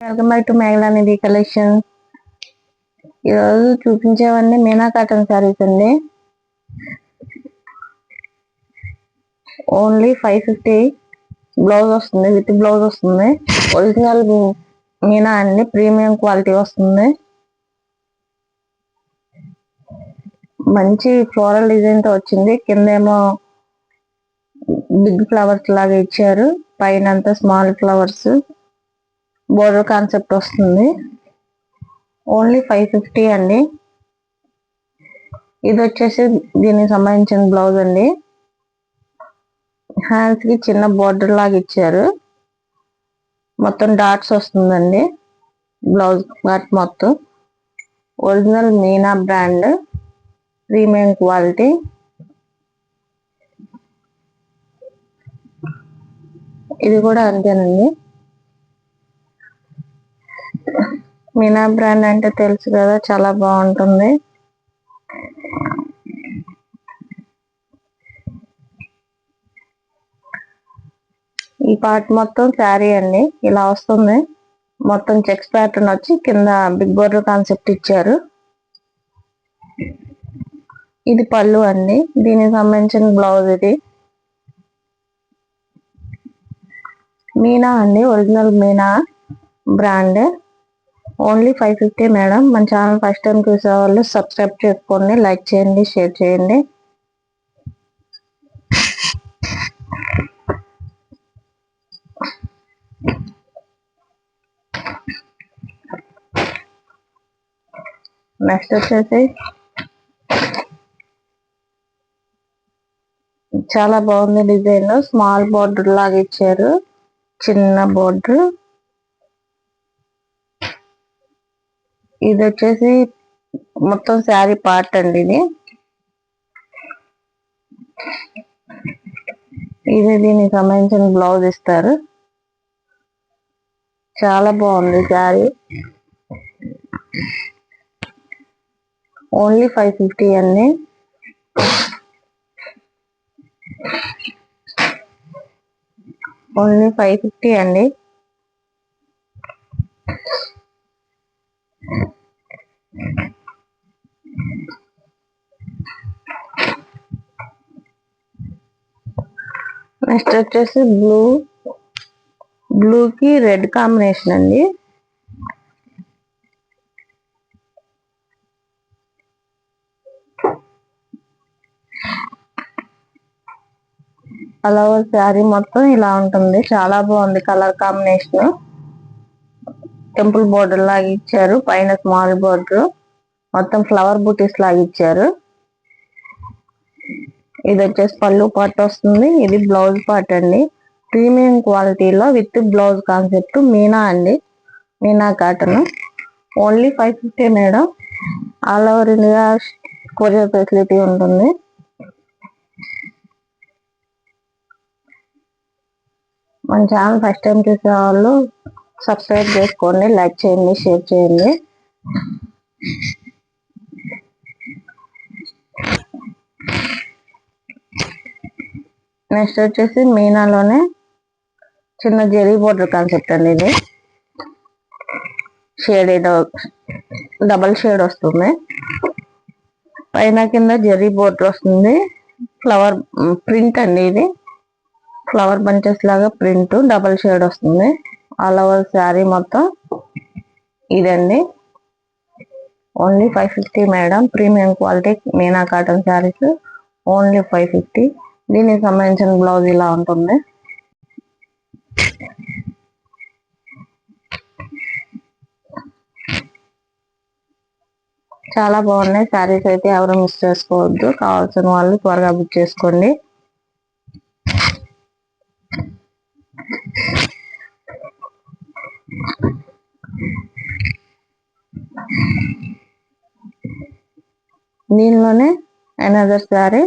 Welcome back to Meghalanidhi collection. ఈరోజు చూపించేవన్నీ Meena cotton saris అండి. ఓన్లీ 550 బ్లౌజ్ వస్తుంది, విత్ బ్లౌజ్ వస్తుంది. ఒరిజినల్ మీనా అండి, ప్రీమియం క్వాలిటీ వస్తుంది. మంచి ఫ్లోరల్ డిజైన్ తో వచ్చింది. కిందేమో బిగ్ ఫ్లవర్స్ లాగా ఇచ్చారు, పైన అంతా స్మాల్ ఫ్లవర్స్. బోర్డర్ కాన్సెప్ట్ వస్తుంది. ఓన్లీ 550 అండి. ఇది వచ్చేసి దీనికి సంబంధించిన బ్లౌజ్ అండి. హ్యాండ్స్ కి చిన్న బోర్డర్ లాగా ఇచ్చారు, మొత్తం డాట్స్ వస్తుందండి బ్లౌజ్ పార్ట్ మొత్తం. Original Meena brand, premium quality. ఇది కూడా అంతేనండి. మీనా బ్రాండ్ అంటే తెలుసు కదా, చాలా బాగుంటుంది. ఈ పార్ట్ మొత్తం శారీ అండి, ఇలా వస్తుంది. మొత్తం చెక్స్ ప్యాటర్న్ వచ్చి కింద బిగ్ బోర్డర్ కాన్సెప్ట్ ఇచ్చారు. ఇది పళ్ళు అండి, దీనికి సంబంధించిన బ్లౌజ్. ఇది మీనా అండి, original Meena brand. Only 550 madam. మన ఛానల్ ఫస్ట్ టైం చూసే వాళ్ళు సబ్స్క్రైబ్ చేసుకోండి, లైక్ చేయండి, షేర్ చేయండి. నెక్స్ట్ వచ్చేసి చాలా బాగుంది డిజైన్. స్మాల్ బోర్డర్ లాగా ఇచ్చారు, చిన్న బోర్డర్. ఇది వచ్చేసి మొత్తం శారీ పార్ట్ అండి. ఇది దీనికి సంబంధించిన బ్లౌజ్ ఇస్తారు. చాలా బాగుంది శారీ. ఓన్లీ 550 అండి. ఓన్లీ 550 అండి. నెక్స్ట్ వచ్చేసి బ్లూ కి రెడ్ కాంబినేషన్ అండి. అలా శారీ మొత్తం ఇలా ఉంటుంది, చాలా బాగుంది కలర్ కాంబినేషన్. టెంపుల్ బోర్డర్ లాగా ఇచ్చారు, పైన స్మాల్ బోర్డర్, మొత్తం ఫ్లవర్ బూటీస్ లాగా ఇచ్చారు. ఇది వచ్చేసి పళ్ళు పార్ట్ వస్తుంది, ఇది బ్లౌజ్ పార్ట్ అండి. ప్రీమియం క్వాలిటీలో విత్ బ్లౌజ్ కాన్సెప్ట్ మీనా అండి, Meena cotton. Only 550 madam. All over India courier facility ఉంటుంది. మన ఛానల్ ఫస్ట్ టైం చూసే వాళ్ళు సబ్స్క్రైబ్ చేసుకోండి, లైక్ చేయండి, షేర్ చేయండి. నెక్స్ట్ వచ్చేసి మీనాలోనే చిన్న జెరీ బోర్డర్ కాన్సెప్ట్ అండి. ఇది షేడ్ డబల్ షేడ్ వస్తుంది, పైన కింద జెరీ బోర్డర్ వస్తుంది. ఫ్లవర్ ప్రింట్ అండి, ఇది ఫ్లవర్ బంచెస్ లాగా ప్రింట్, డబల్ షేడ్ వస్తుంది. ఆల్ ఓవర్ శారీ మొత్తం ఇదండి. Only 550 madam. Premium quality Meena cotton saris only 550. దీనికి సంబంధించిన బ్లౌజ్ ఇలా ఉంటుంది. చాలా బాగున్నాయి శారీస్ అయితే, ఎవరు మిస్ చేసుకోవద్దు. కావాల్సిన వాళ్ళు త్వరగా బుక్ చేసుకోండి. దీనిలోనే అనదర్ శారీ,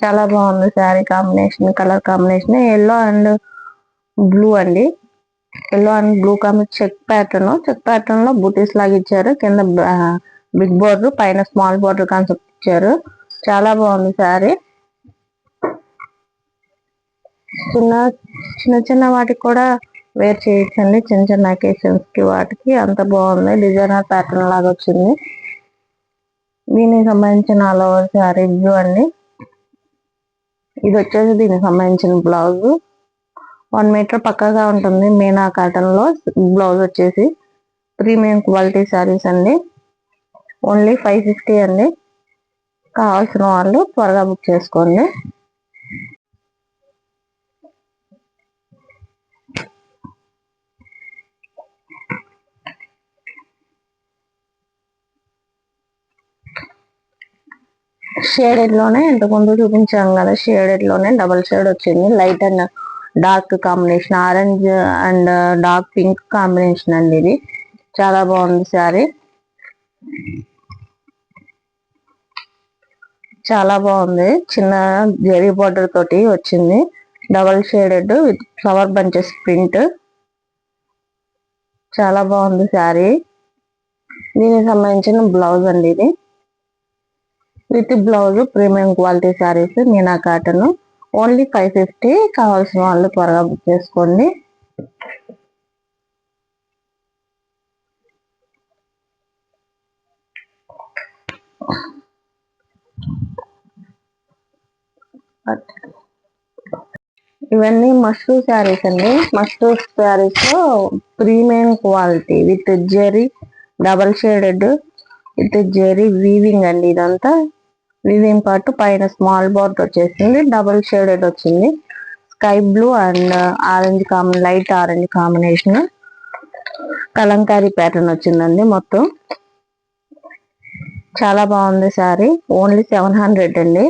చాలా బాగుంది sari combination, colour combination. Yellow and blue అండి, yellow and blue combination. Check pattern లో బూటీస్ లాగా ఇచ్చారు. కింద బిగ్ బోర్డర్, పైన స్మాల్ బోర్డర్ కాన్సెప్ట్ ఇచ్చారు. చాలా బాగుంది శారీ. చిన్న చిన్న చిన్న వాటికి కూడా వేర్ చేయొచ్చండి. చిన్న చిన్న అకేషన్స్ కి వాటికి అంత బాగుంది. డిజైనర్ ప్యాటర్న్ లాగా వచ్చింది. దీనికి సంబంధించిన ఆల్ ఓవర్ శారీ వ్యూ అండి. ఇది వచ్చేసి దీనికి సంబంధించిన బ్లౌజ్ 1 మీటర్ పక్కగా ఉంటుంది. మీనా కాటన్ లో బ్లౌజ్ వచ్చేసి ప్రీమియం క్వాలిటీ శారీస్ అండి. ఓన్లీ 550 అండి. కావాల్సిన వాళ్ళు త్వరగా బుక్ చేసుకోండి. షేడెడ్ లోనే ఇంతకుముందు చూపించాం కదా, షేడెడ్ లోనే డబల్ షేడ్ వచ్చింది. Light and dark combination, orange and dark pink combination అండి. ఇది చాలా బాగుంది శారీ. చాలా బాగుంది. చిన్న జెరీ బార్డర్ తోటి వచ్చింది. Double shaded with flower bunches print. చాలా బాగుంది శారీ. దీనికి సంబంధించిన బ్లౌజ్ అండి. ఇది with blouse premium quality saris Meena cotton. Only 550. కావాల్సిన వాళ్ళు త్వరగా బుక్ చేసుకోండి. ఇవన్నీ మష్రూ శారీస్ అండి. మష్రూ శారీస్ లో premium quality with zari double shaded with zari weaving అండి. ఇదంతా వీవింగ్ పార్ట్ పైన స్మాల్ బార్డర్ వచ్చేసింది. డబల్ షేడెడ్ వచ్చింది. Sky blue and orange light orange combination kalamkari pattern వచ్చిందండి. మొత్తం చాలా బాగుంది శారీ. ఓన్లీ 700 అండి.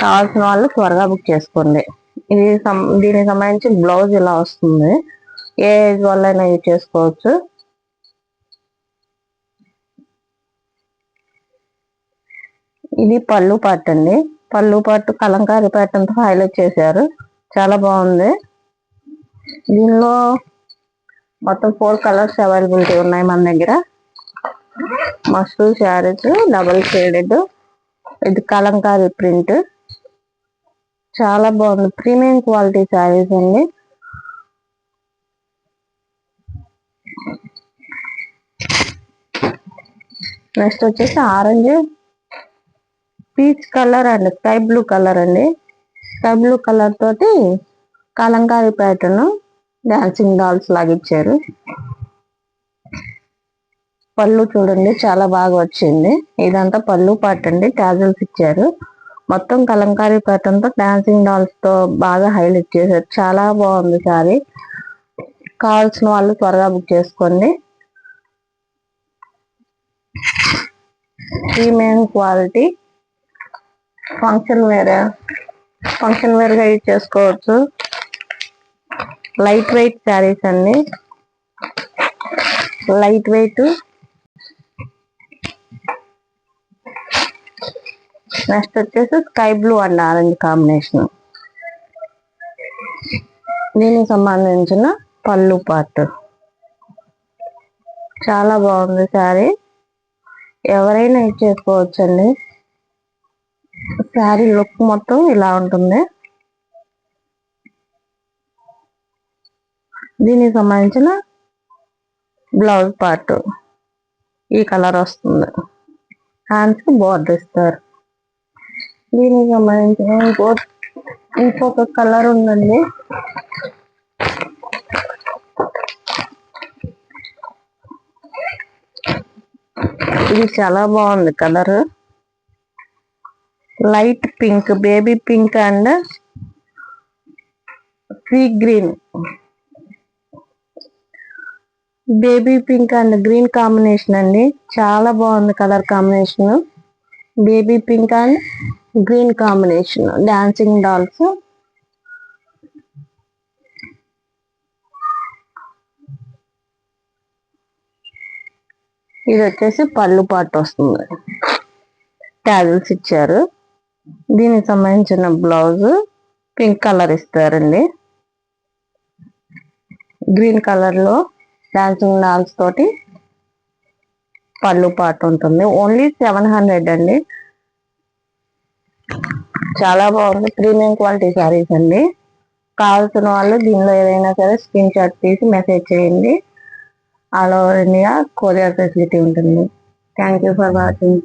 కావాల్సిన వాళ్ళు త్వరగా బుక్ చేసుకోండి. ఇది దీనికి సంబంధించి బ్లౌజ్ ఇలా వస్తుంది. ఏ ఏజ్ వాళ్ళైనా యూజ్ చేసుకోవచ్చు. ఇది పళ్ళు పార్ట్ అండి. పళ్ళు పార్ట్ కలంకారీ ప్యాటర్న్ తో హైలైట్ చేశారు. చాలా బాగుంది. దీనిలో మొత్తం 4 కలర్స్ అవైలబిలిటీ ఉన్నాయి మన దగ్గర. మస్టూ శారీస్ డబల్ షేడెడ్ ఇది కలంకారీ ప్రింట్. చాలా బాగుంది. ప్రీమియం క్వాలిటీ శారీస్ అండి. నెక్స్ట్ వచ్చేసి orange peach colour and sky blue colour అండి. స్కై బ్లూ కలర్ తోటి కలంకారీ ప్యాటర్న్ డాన్సింగ్ డాల్స్ లాగా ఇచ్చారు. పళ్ళు చూడండి చాలా బాగా వచ్చింది. ఇదంతా పళ్ళు పార్ట్ అండి. టాజల్స్ ఇచ్చారు. మొత్తం కలంకారీ ప్యాటర్న్ తో డాన్సింగ్ డాల్స్ తో బాగా హైలైట్ చేశారు. చాలా బాగుంది సారీ. కావాల్సిన వాళ్ళు త్వరగా బుక్ చేసుకోండి. ప్రీమియం క్వాలిటీ ఫంక్షన్ వేర్ గా యూజ్ చేసుకోవచ్చు. లైట్ వెయిట్ శారీస్ అండి. Light weight. నెక్స్ట్ వచ్చేసి sky blue and orange combination. దీనికి సంబంధించిన పళ్ళు పార్ట్. చాలా బాగుంది శారీ. ఎవరైనా యూజ్ చేసుకోవచ్చండి. శారీ లుక్ మొత్తం ఇలా ఉంటుంది. దీనికి సంబంధించిన బ్లౌజ్ పార్ట్ ఈ కలర్ వస్తుంది. హ్యాండ్స్ కి బోర్డర్ ఇస్తారు. దీనికి సంబంధించిన ఇంకొక కలర్ ఉందండి. ఇది చాలా బాగుంది colour. Light pink, baby pink and sea green. Baby pink and green combination అండి. చాలా బాగుంది colour combination. Baby pink and green combination dancing dolls. ఇది వచ్చేసి పళ్ళు పాటు వస్తుంది. టాజిల్స్ ఇచ్చారు. దీనికి సంబంధించిన బ్లౌజ్ పింక్ కలర్ ఇస్తారండి. గ్రీన్ కలర్ లో డాన్సింగ్ డాల్స్ తోటి పళ్ళు పాటు ఉంటుంది. ఓన్లీ 700 అండి. చాలా బాగుంది, ప్రీమియం క్వాలిటీ శారీస్ అండి. కావాల్సిన వాళ్ళు దీనిలో ఏదైనా సరే స్క్రీన్ షాట్ తీసి మెసేజ్ చేయండి. All over India courier facility ఉంటుంది. Thank you for watching.